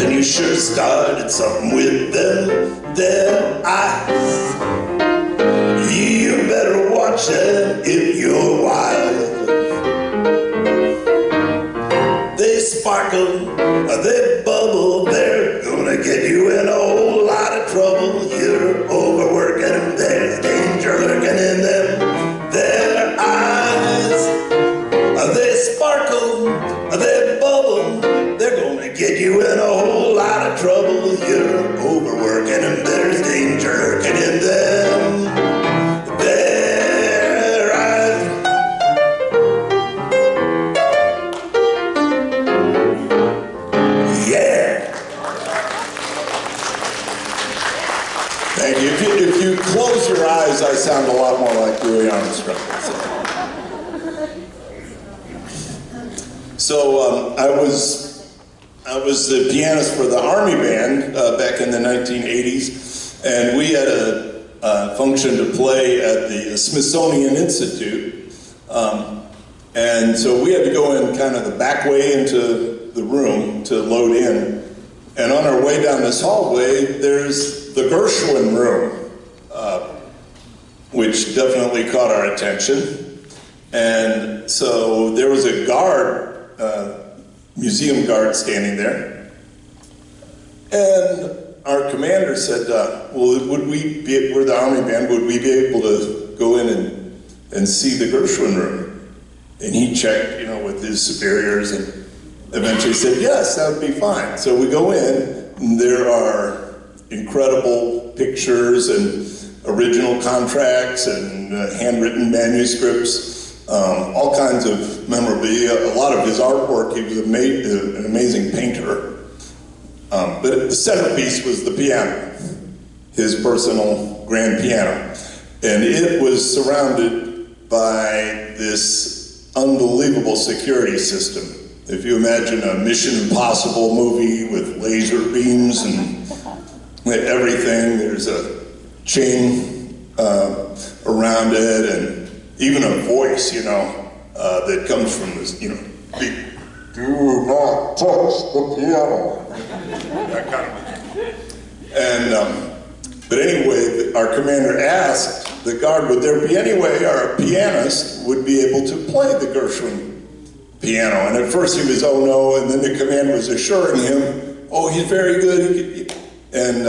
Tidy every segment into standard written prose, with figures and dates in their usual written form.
and you sure started something with them, their eyes. You better watch them if you're wild. They sparkle, they bubble, they're gonna get you in a whole lot of trouble. You're overworking them, there's danger lurking in them, their eyes. They sparkle, they bubble, they're gonna get you in a whole lot of trouble. You're overworking them, there's danger lurking in them, their eyes. Yeah. Thank you. If you close your eyes, I sound a lot more like Louis Armstrong. So I was the pianist for the Army Band back in the 1980s, and we had a function to play at the Smithsonian Institute, and so we had to go in kind of the back way into the room to load in, and on our way down this hallway, there's the Gershwin room, which definitely caught our attention, and so there was a guard, museum guard standing there, and our commander said, well, we're the Army Band, would we be able to go in and see the Gershwin room? And he checked, with his superiors, and eventually said, yes, that would be fine. So we go in, and there are incredible pictures and original contracts and handwritten manuscripts, all kinds of memorabilia, a lot of his artwork. He was an amazing painter. But the centerpiece was the piano, his personal grand piano. And it was surrounded by this unbelievable security system. If you imagine a Mission Impossible movie with laser beams and everything, there's a chain around it, and even a voice, that comes from this, big, do not touch the piano. That kind of. And, but anyway, our commander asked the guard, would there be any way our pianist would be able to play the Gershwin piano? And at first he was, oh no, and then the commander was assuring him, oh, he's very good. And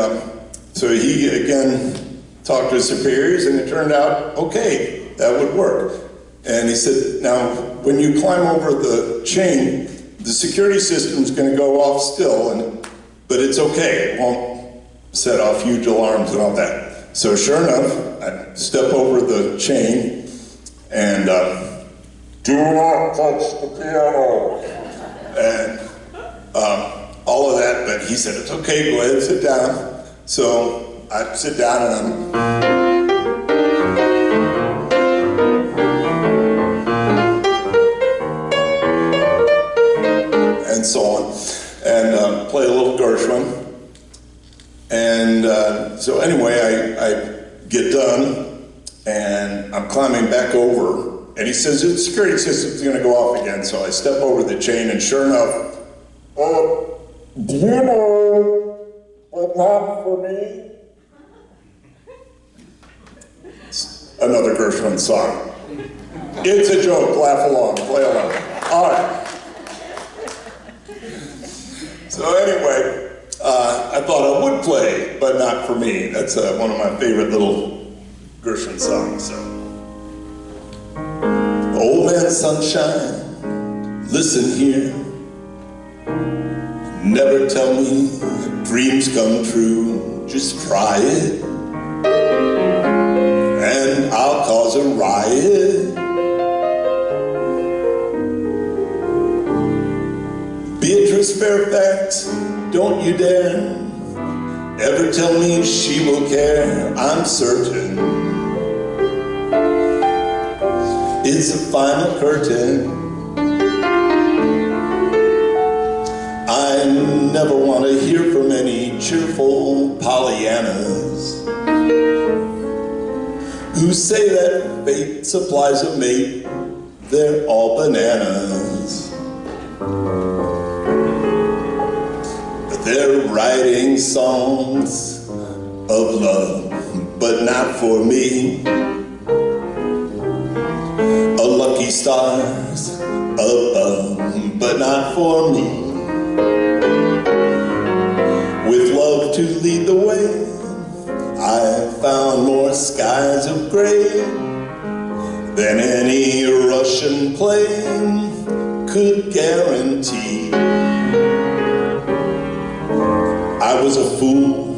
so he, again, talked to his superiors, and it turned out, okay, that would work. And he said, now, when you climb over the chain, the security system's going to go off still, but it's okay. It won't set off huge alarms and all that. So sure enough, I step over the chain, and do not touch the piano. And all of that, but he said, it's okay, go ahead, sit down. So I sit down, and and so on, and play a little Gershwin. And so anyway, I get done, and I'm climbing back over, and he says, the security system's gonna go off again. So I step over the chain, and sure enough, do you know what happened for me? It's another Gershwin song. It's a joke, laugh along, play along. All right. So anyway, I thought I would play, but not for me. That's one of my favorite little Gershwin songs. So. Old man sunshine, listen here. Never tell me dreams come true. Just try it, and I'll cause a riot. Beatrice Fairfax, don't you dare ever tell me she will care. I'm certain it's a final curtain. I never want to hear from any cheerful Pollyannas who say that fate supplies a mate. They're all bananas. They're writing songs of love, but not for me. A lucky stars above, but not for me. With love to lead the way, I have found more skies of gray than any Russian plane could guarantee. I was a fool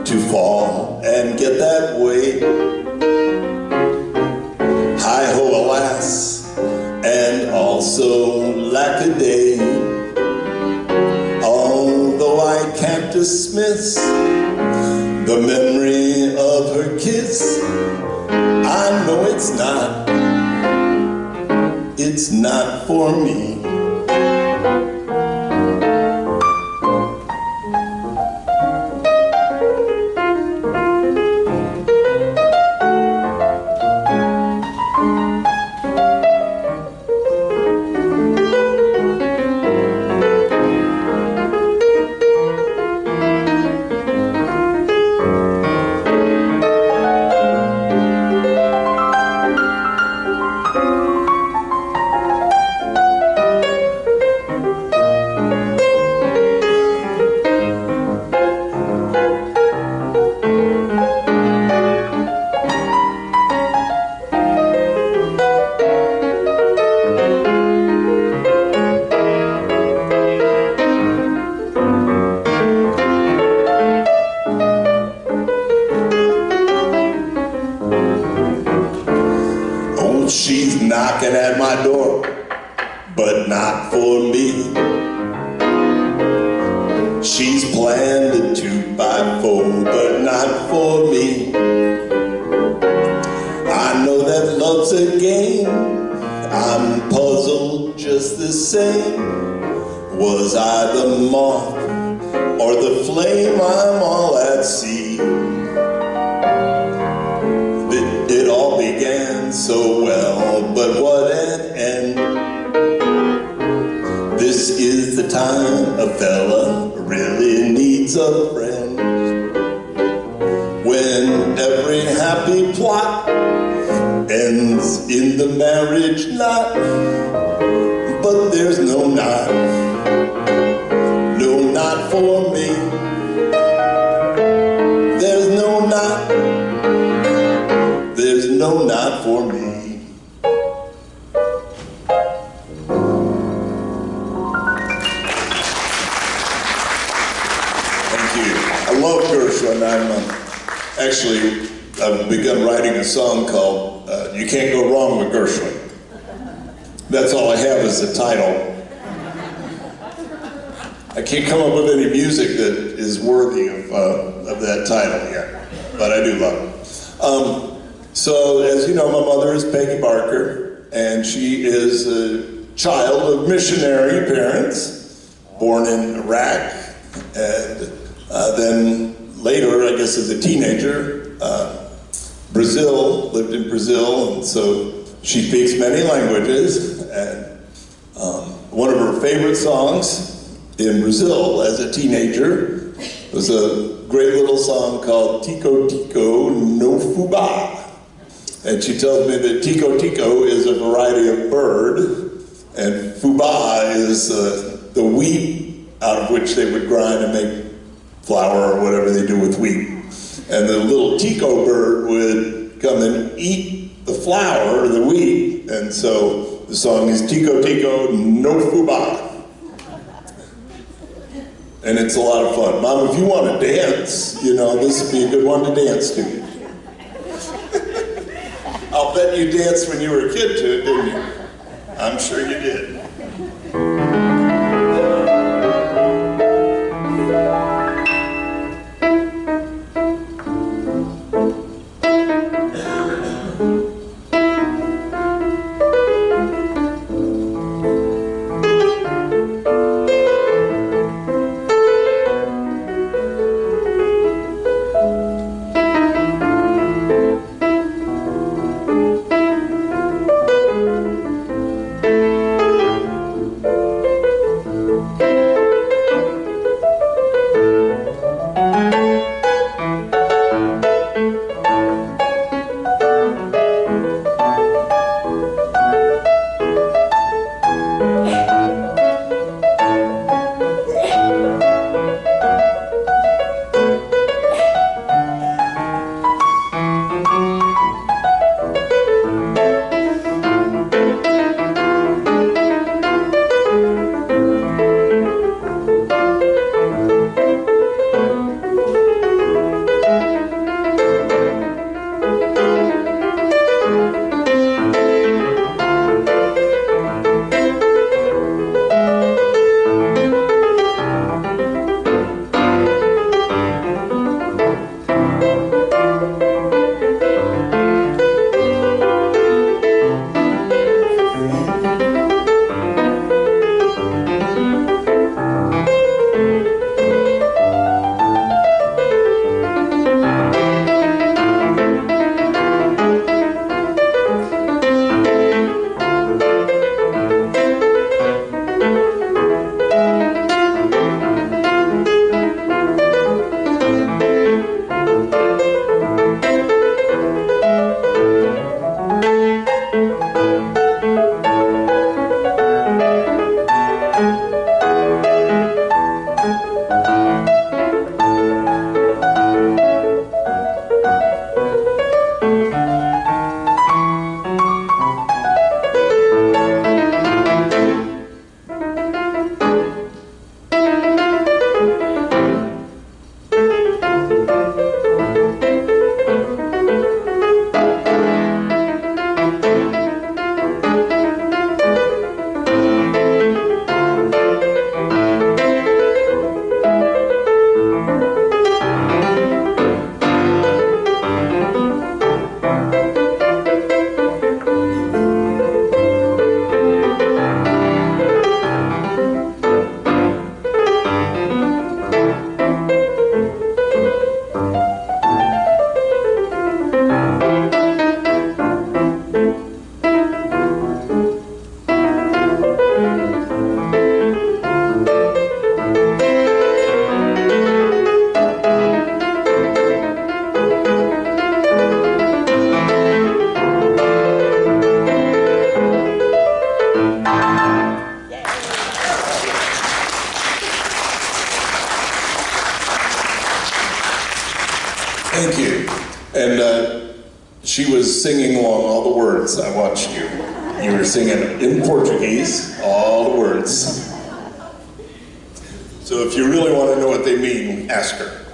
to fall and get that way. Hi-ho, alas, and also lack-a-day. Although I can't dismiss the memory of her kiss, I know it's not for me. She's knocking at my door, but not for me. She's planned a 2x4, but not for me. I know that love's a game. I'm puzzled just the same. Was I the moth or the flame? I'm all at sea. It all began so well, but what an end. This is the time a fella really needs a friend. When every happy plot ends in the marriage knot, but there's no knot for me. There's no knot for me. Thank you. I love Gershwin. I've begun writing a song called You Can't Go Wrong with Gershwin. That's all I have as the title. I can't come up with any music that is worthy of that title yet, but I do love it. So, as you know, my mother is Peggy Barker, and she is a child of missionary parents, born in Iraq, and then later, I guess as a teenager, lived in Brazil, and so she speaks many languages, and one of her favorite songs in Brazil as a teenager was a great little song called Tico Tico no Fubá. And she tells me that Tico Tico is a variety of bird, and Fubá is the wheat out of which they would grind and make flour or whatever they do with wheat. And the little Tico bird would come and eat the flour, or the wheat, and so the song is Tico Tico no Fubá. And it's a lot of fun. Mom, if you want to dance, this would be a good one to dance to. I'll bet you danced when you were a kid to it, didn't you? I'm sure you did. Thank you. And she was singing along all the words. I watched you. You were singing in Portuguese, all the words. So if you really want to know what they mean, ask her.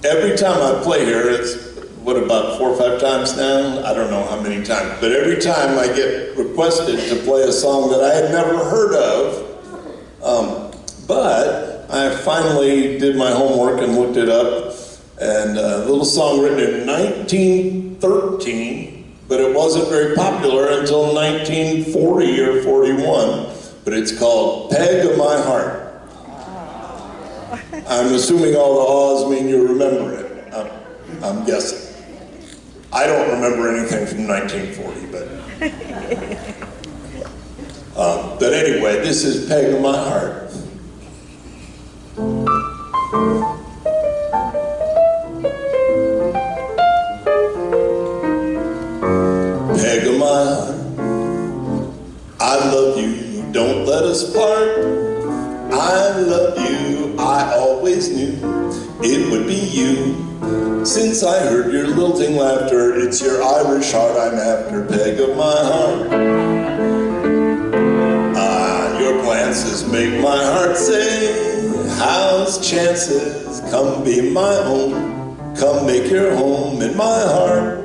Every time I play here, it's about 4 or 5 times now? I don't know how many times, but every time I get requested to play a song that I had never heard of, but I finally did my homework and looked it up, and a little song written in 1913, but it wasn't very popular until 1940 or 41, but it's called Peg of My Heart. I'm assuming all the ahs mean you remember it. I'm guessing. I don't remember anything from 1940, but anyway, this is Peg of My Heart. Peg of my heart, I love you, don't let us part. I love you, I always knew it would be you. Since I heard your lilting laughter, it's your Irish heart I'm after, Peg of my heart. Your glances make my heart say, how's chances? Come be my own, come make your home in my heart.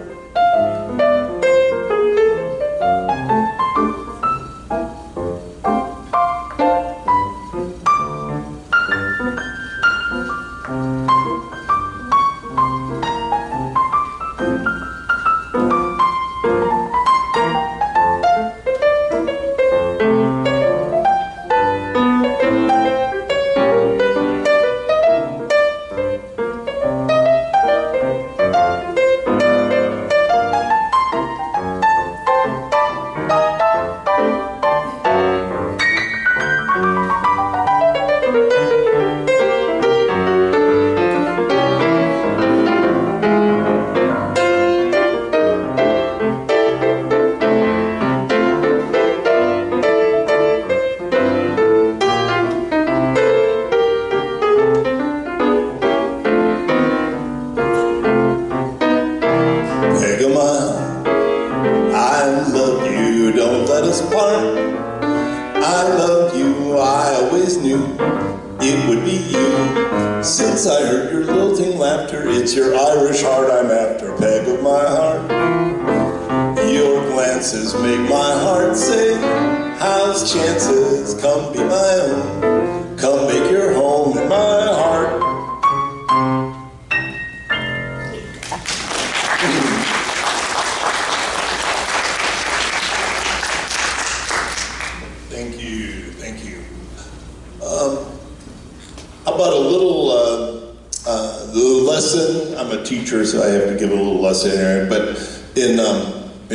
So I have to give a little lesson here, but in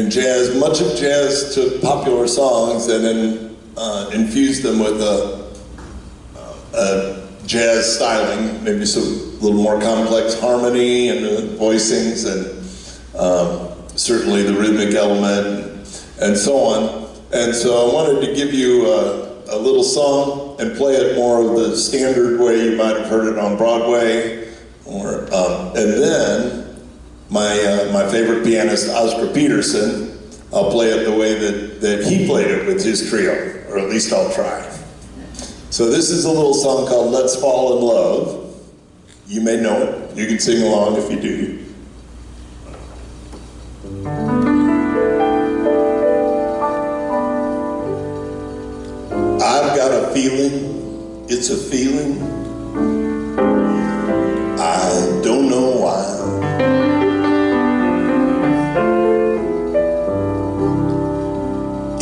jazz, much of jazz took popular songs and then infused them with a jazz styling, maybe some little more complex harmony and voicings and certainly the rhythmic element and so on. And so I wanted to give you a little song and play it more of the standard way you might have heard it on Broadway. And then my favorite pianist, Oscar Peterson, I'll play it the way that he played it with his trio, or at least I'll try. So this is a little song called Let's Fall in Love. You may know it. You can sing along if you do. I've got a feeling, it's a feeling, I don't know why.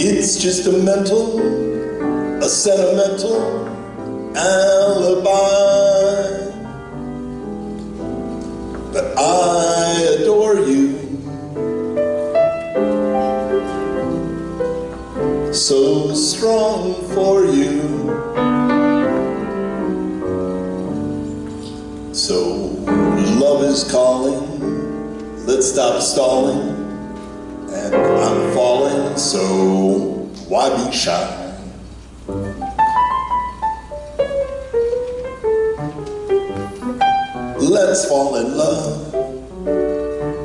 It's just a mental, a sentimental alibi. But I adore you, so strong for you. So love is calling, let's stop stalling. And I'm falling, so why be shy? let's fall in love.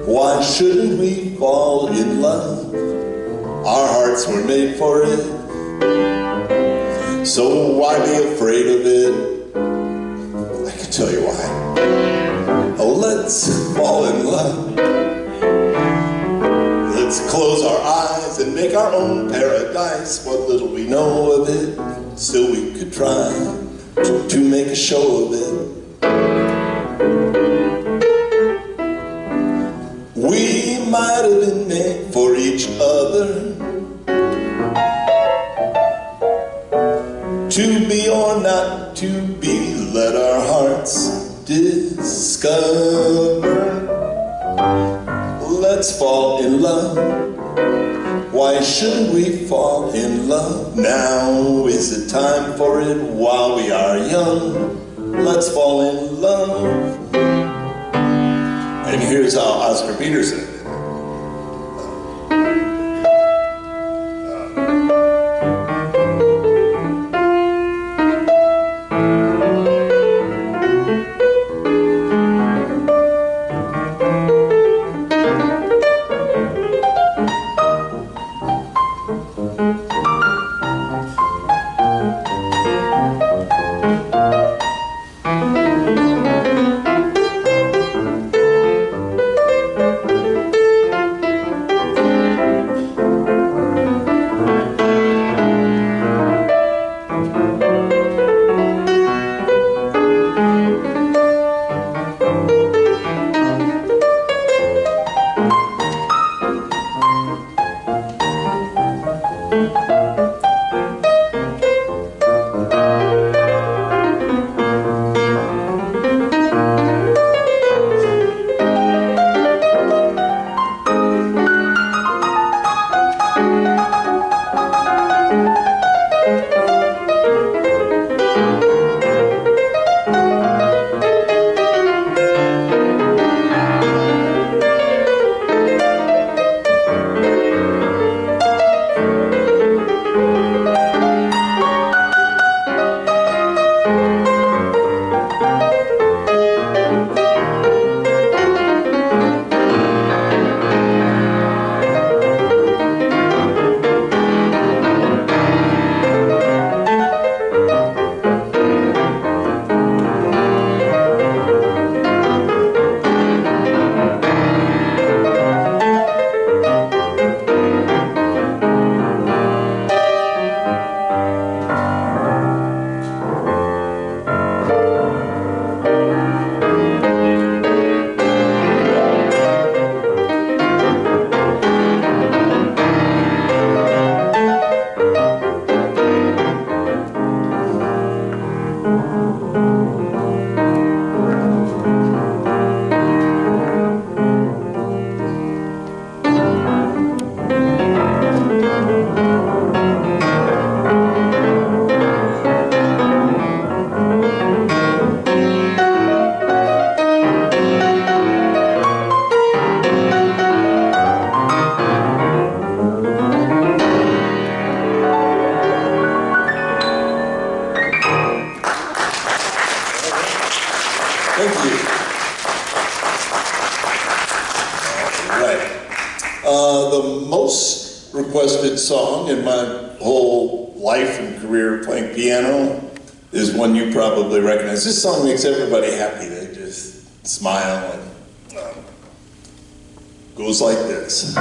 Why shouldn't we fall in love? Our hearts were made for it, so why be afraid of it? I can tell you why. Oh, let's fall in love. Let's close our eyes and make our own paradise. What little we know of it, still we could try to make a show of it. We might have been made for each other, to be or not to be, let our hearts discover. Let's fall in love. Why shouldn't we fall in love? Now is the time for it while we are young. Let's fall in love. And here's how Oscar Peterson did it. Thank you. Right. The most requested song in my whole life and career playing piano is one you probably recognize. This song makes everybody happy. They just smile and goes like this.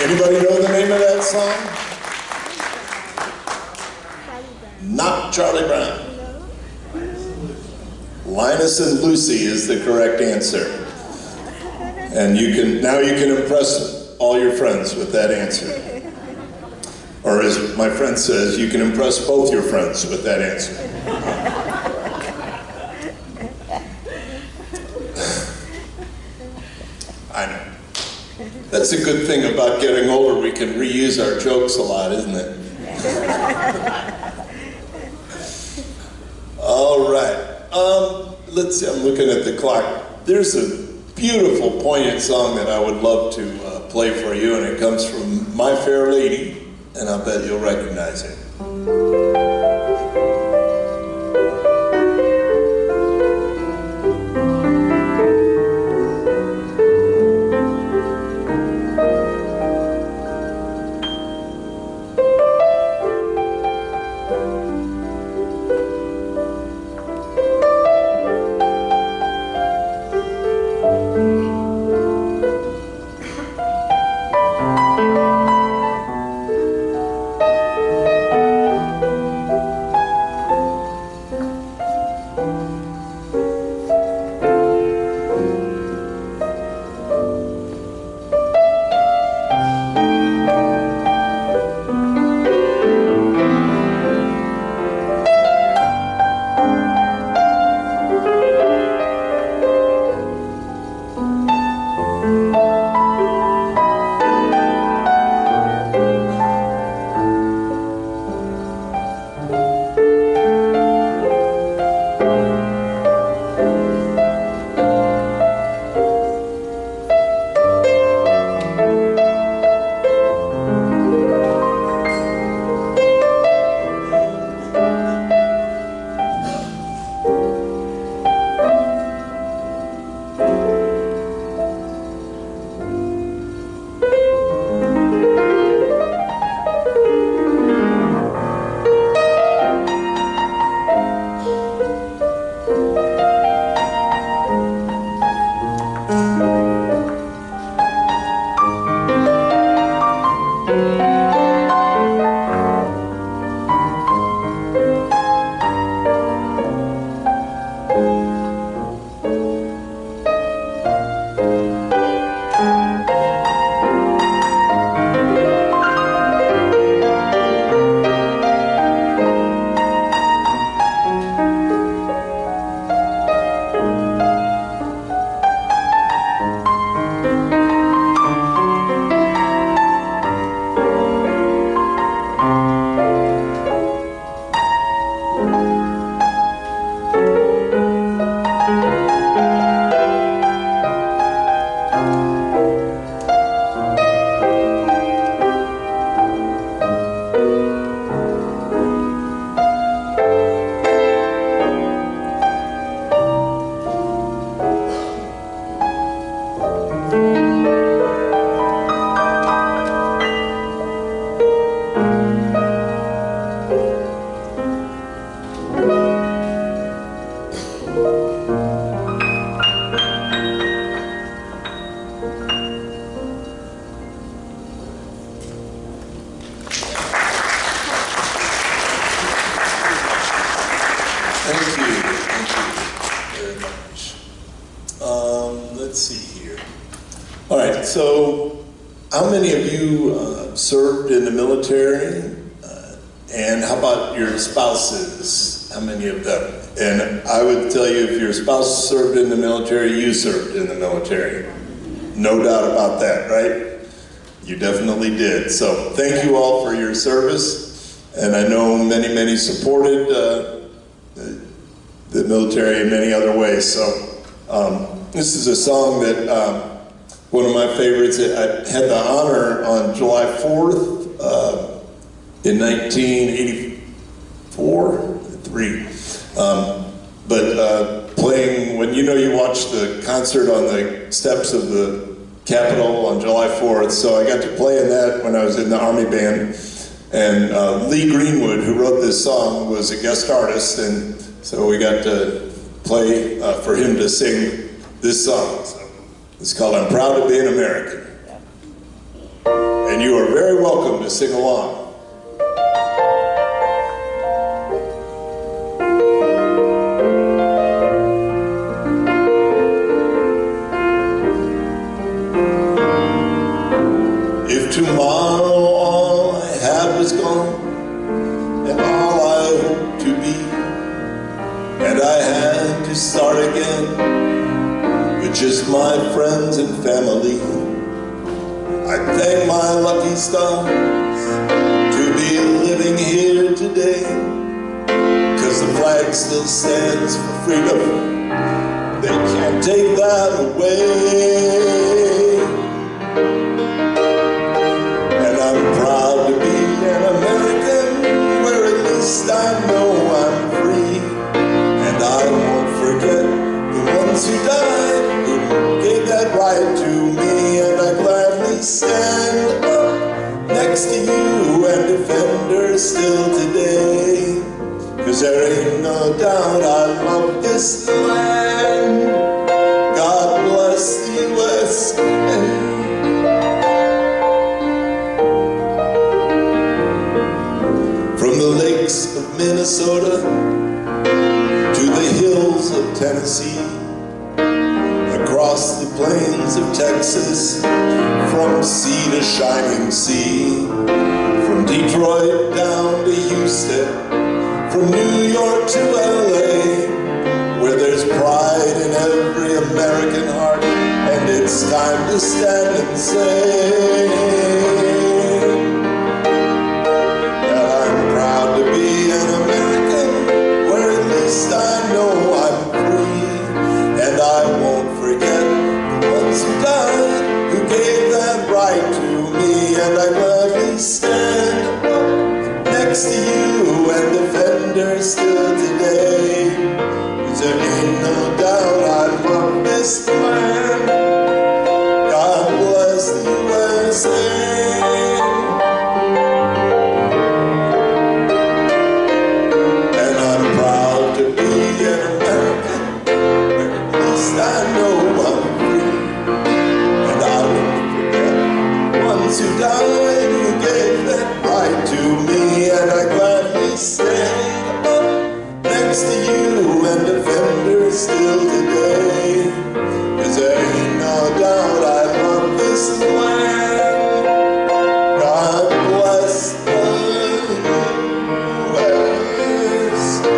Anybody know the name of that song? Not Charlie Brown. Linus and Lucy is the correct answer. And now you can impress all your friends with that answer. Or as my friend says, you can impress both your friends with that answer. I know. That's a good thing about getting older. We can reuse our jokes a lot, isn't it? All right. Let's see. I'm looking at the clock. There's a beautiful, poignant song that I would love to play for you, and it comes from My Fair Lady, and I'll bet you'll recognize it. So, how many of you served in the military? And how about your spouses? How many of them? And I would tell you, if your spouse served in the military, you served in the military. No doubt about that, right? You definitely did. So, thank you all for your service. And I know many supported the military in many other ways. So, this is a song that one of my favorites. I had the honor on July 4th in 1984, playing, when you watch the concert on the steps of the Capitol on July 4th, so I got to play in that when I was in the Army band, and Lee Greenwood, who wrote this song, was a guest artist, and so we got to play for him to sing this song. So it's called I'm Proud to Be an American. and you are very welcome to sing along. If tomorrow all I had was gone, and all I hoped to be, and I had to start again with just my friends and family, I thank my lucky stars to be living here today, 'cause the flag still stands for freedom. They can't take that away. And I'm proud to be an American, where at least I know I'm free. And I won't forget the ones who died, who gave that right to me. And I gladly stand up next to you and defend her still today. 'Cause there ain't no doubt I love this land. God bless the USA. From the lakes of Minnesota to the hills of Tennessee, across the plains of Texas, from sea to shining sea, from Detroit down to Houston, from New York to LA, where there's pride in every American heart, and it's time to stand and say that I'm proud to be an American, where at least I know I'm free. And I won't forget the ones who died, who gave that right to me. And I gladly stand up next to you and defend her still today. 'Cause there ain't no doubt I love this land. God bless the USA. And I'm proud to be an American, where at least I know I'm free. And I won't forget the ones who died, who gave that right to me. And I gladly stand up next to you and defend her still today. 'Cause there ain't no doubt I love this land. God bless the USA.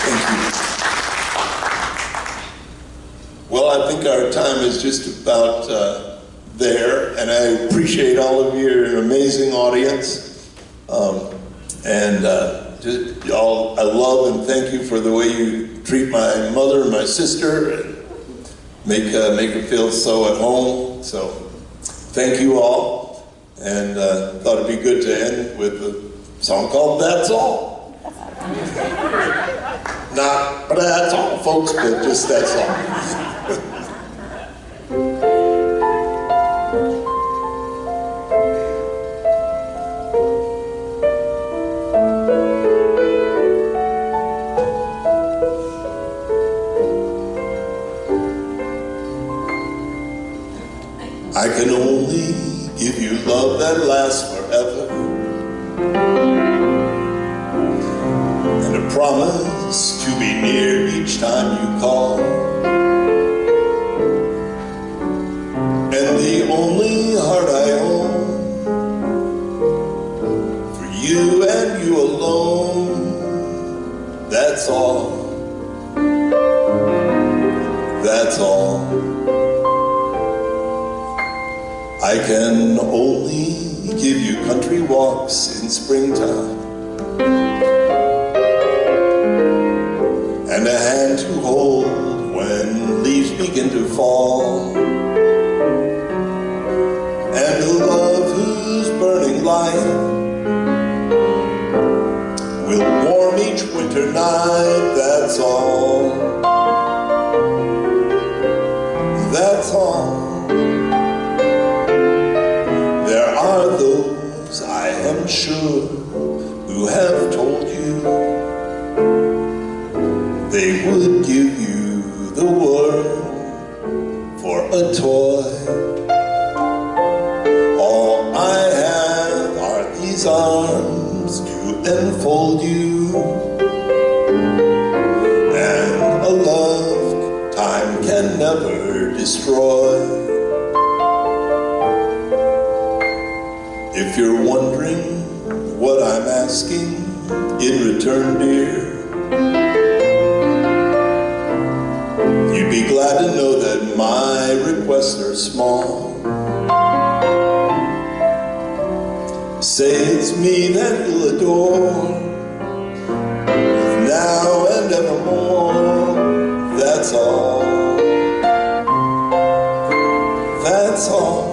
Thank you. Well, I think our time is just about there, and I appreciate all of you. You're an amazing audience, and just y'all, I love and thank you for the way you treat my mother and my sister, and make her feel so at home. So, thank you all, and thought it'd be good to end with a song called "That's All." Not, but that's all, folks, but just that's all. I can only give you love that lasts forever, and a promise to be near each time you call. And the only heart I own, for you and you alone, that's all. That's all. I can only give you country walks in springtime, and a hand to hold when leaves begin to fall, and a love whose burning light will warm each winter night. That's all. That's all. There are those, I am sure, who have told you they would give you the world for a toy. All I have are these arms to enfold you, and a love time can never destroy. If you're wondering what I'm asking in return, dear, you'd be glad to know that my requests are small. Say it's me that you'll adore, now and evermore. That's all. That's all.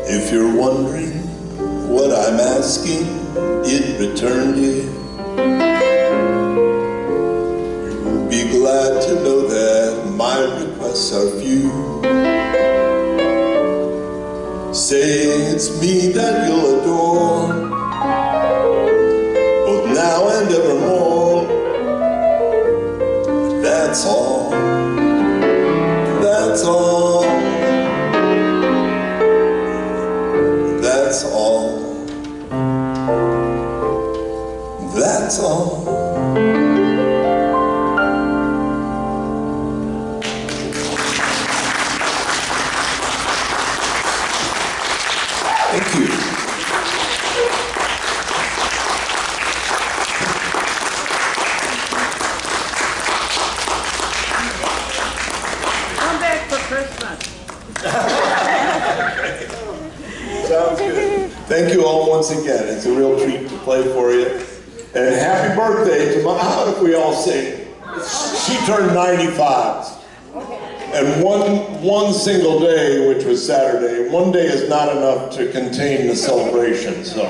If you're wondering what I'm asking in return, dear, you'll be glad to know that my requests are few. Say it's me that you'll adore, both now and evermore. That's all. That's all. That's all. That's all. Thank you. Come back for Christmas. Sounds good. Thank you all once again. It's a real treat to play for you. And happy birthday to my, how did we all sing? She turned 95. And one single day, which was Saturday, one day is not enough to contain the celebration, so.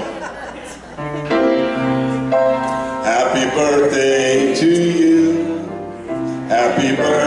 Happy birthday to you. Happy birthday.